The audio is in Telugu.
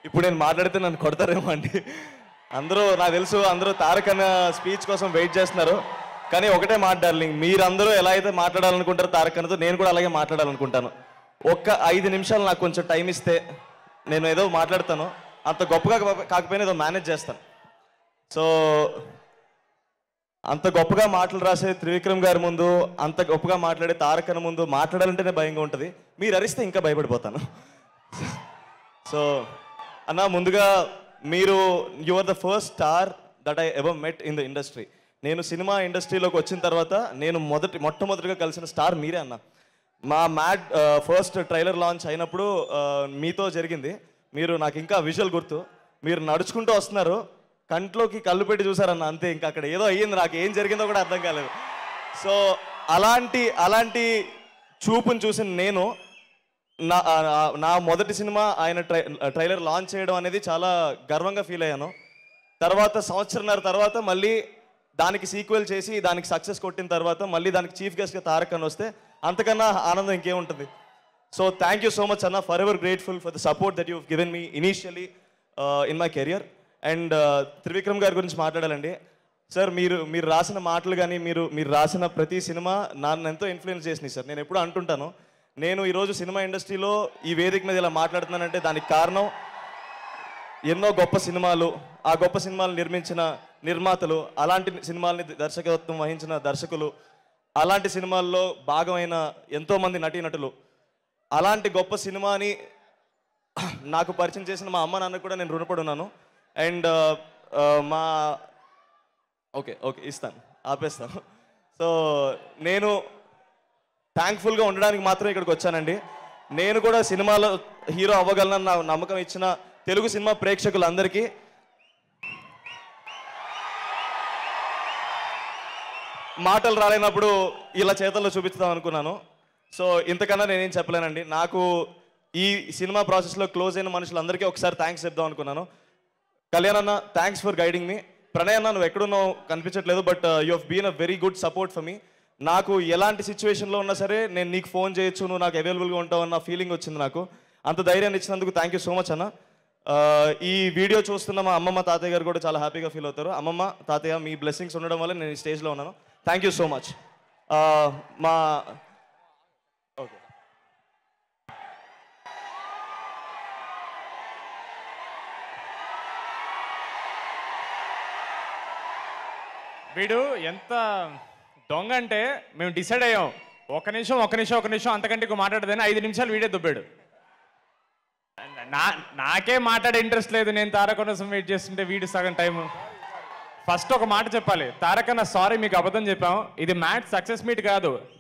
ఇప్పుడు నేను మాట్లాడితే నన్ను కొడతారేమో అండి. అందరూ నాకు తెలుసు అందరూ తారక్ అన్న స్పీచ్ కోసం వెయిట్ చేస్తున్నారు. కానీ ఒకటే మాట డార్లింగ్, మీరందరూ ఎలా అయితే మాట్లాడాలనుకుంటారో తారక్ అన్నతో నేను కూడా అలాగే మాట్లాడాలనుకుంటాను. ఒక్క 5 నిమిషాలు నాకు కొంచెం టైం ఇస్తే నేను ఏదో మాట్లాడతాను. అంత గొప్పగా కాకపోయినా ఏదో మేనేజ్ చేస్తాను. సో అంత గొప్పగా మాటలు రాసే త్రివిక్రమ్ గారి ముందు, అంత గొప్పగా మాట్లాడే తారక్ అన్న ముందు మాట్లాడాలంటేనే భయంగా ఉంటుంది. మీరు అరిస్తే ఇంకా భయపడిపోతాను. సో అన్న, ముందుగా మీరు are the first star that I ever met in the industry. నేను సినిమా ఇండస్ట్రీలోకి వచ్చిన తర్వాత నేను మొట్టమొదటిగా కలిసిన స్టార్ మీరే అన్న. మా మ్యాడ్ ఫస్ట్ ట్రైలర్ లాంచ్ అయినప్పుడు మీతో జరిగింది. మీరు నాకు ఇంకా విజువల్ గుర్తు. మీరు నడుచుకుంటూ వస్తున్నారు, కంట్లోకి కళ్ళు పెట్టి చూసారన్న, అంతే. ఇంకా అక్కడ ఏదో అయ్యింది, నాకు ఏం జరిగిందో కూడా అర్థం కాలేదు. సో అలాంటి చూపుని చూసిన నేను నా మొదటి సినిమా ఆయన ట్రైలర్ లాంచ్ చేయడం అనేది చాలా గర్వంగా ఫీల్ అయ్యాను. తర్వాత సంవత్సరంన్నర తర్వాత మళ్ళీ దానికి సీక్వెల్ చేసి దానికి సక్సెస్ కొట్టిన తర్వాత మళ్ళీ దానికి చీఫ్ గెస్ట్గా తారక్ అన్న వస్తే అంతకన్నా ఆనందం ఇంకేముంటుంది. So thank you so much అన్న, for ever grateful for the support that you given me initially in my career. And Trivikram గారి గురించి మాట్లాడాలండి. సార్, మీరు రాసిన మాటలు కానీ మీరు రాసిన ప్రతి సినిమా నన్ను ఎంతో ఇన్ఫ్లుయెన్స్ చేసినాయి సార్. నేను ఎప్పుడు అంటుంటాను, నేను ఈరోజు సినిమా ఇండస్ట్రీలో ఈ వేదిక మీద ఇలా మాట్లాడుతున్నానంటే దానికి కారణం ఎన్నో గొప్ప సినిమాలు, ఆ గొప్ప సినిమాలు నిర్మించిన నిర్మాతలు, అలాంటి సినిమాల్ని దర్శకత్వం వహించిన దర్శకులు, అలాంటి సినిమాల్లో భాగమైన ఎంతోమంది నటీనటులు, అలాంటి గొప్ప సినిమాని నాకు పరిచయం చేసిన మా అమ్మ నాన్నకు కూడా నేను రుణపడి ఉన్నాను. అండ్ మా ఓకే ఇస్తాను, ఆపేస్తాను. సో నేను థ్యాంక్ఫుల్గా ఉండడానికి మాత్రం ఇక్కడికి వచ్చానండి. నేను కూడా సినిమాలో హీరో అవ్వగలనని నా నమ్మకం ఇచ్చిన తెలుగు సినిమా ప్రేక్షకులందరికీ మాటలు రాలేనప్పుడు ఇలా చేతల్లో చూపిస్తాం అనుకున్నాను. సో ఇంతకన్నా నేనేం చెప్పలేనండి. నాకు ఈ సినిమా ప్రాసెస్లో క్లోజ్ అయిన మనుషులందరికీ ఒకసారి థ్యాంక్స్ చెప్దాం అనుకున్నాను. కళ్యాణ్ అన్న, thanks for guiding me. Pranay అన్న, నువ్వు ఎక్కడున్నావు కనిపించట్లేదు, but you have been a very good support for me. నాకు ఎలాంటి సిచ్యువేషన్లో ఉన్నా సరే నేను నీకు ఫోన్ చేయొచ్చు, నువ్వు నాకు అవైలబుల్గా ఉంటావు అన్న ఫీలింగ్ వచ్చింది నాకు. అంత ధైర్యాన్ని ఇచ్చినందుకు థ్యాంక్ యూ సో మచ్ అన్న. ఈ వీడియో చూస్తున్న మా అమ్మమ్మ తాతయ్య గారు కూడా చాలా హ్యాపీగా ఫీల్ అవుతారు. అమ్మమ్మ తాతయ్య, మీ బ్లెస్సింగ్స్ ఉండడం వల్ల నేను ఈ స్టేజ్లో ఉన్నాను. Thank you so much. మా ఓకే, వీడు ఎంత దొంగ అంటే మేము డిసైడ్ అయ్యాం, ఒక నిమిషం అంతకంటే మాట్లాడదని 5 నిమిషాలు వీడే దుబ్బాడు. నాకే మాట్లాడే ఇంట్రెస్ట్ లేదు, నేను తారక్ కోసం వెయిట్ చేస్తుంటే వీడు సగం టైము. ఫస్ట్ ఒక మాట చెప్పాలి, తారక్ అన్న సారీ, మీకు అబద్ధం చెప్పాం, ఇది మ్యాచ్ సక్సెస్ మీట్ కాదు.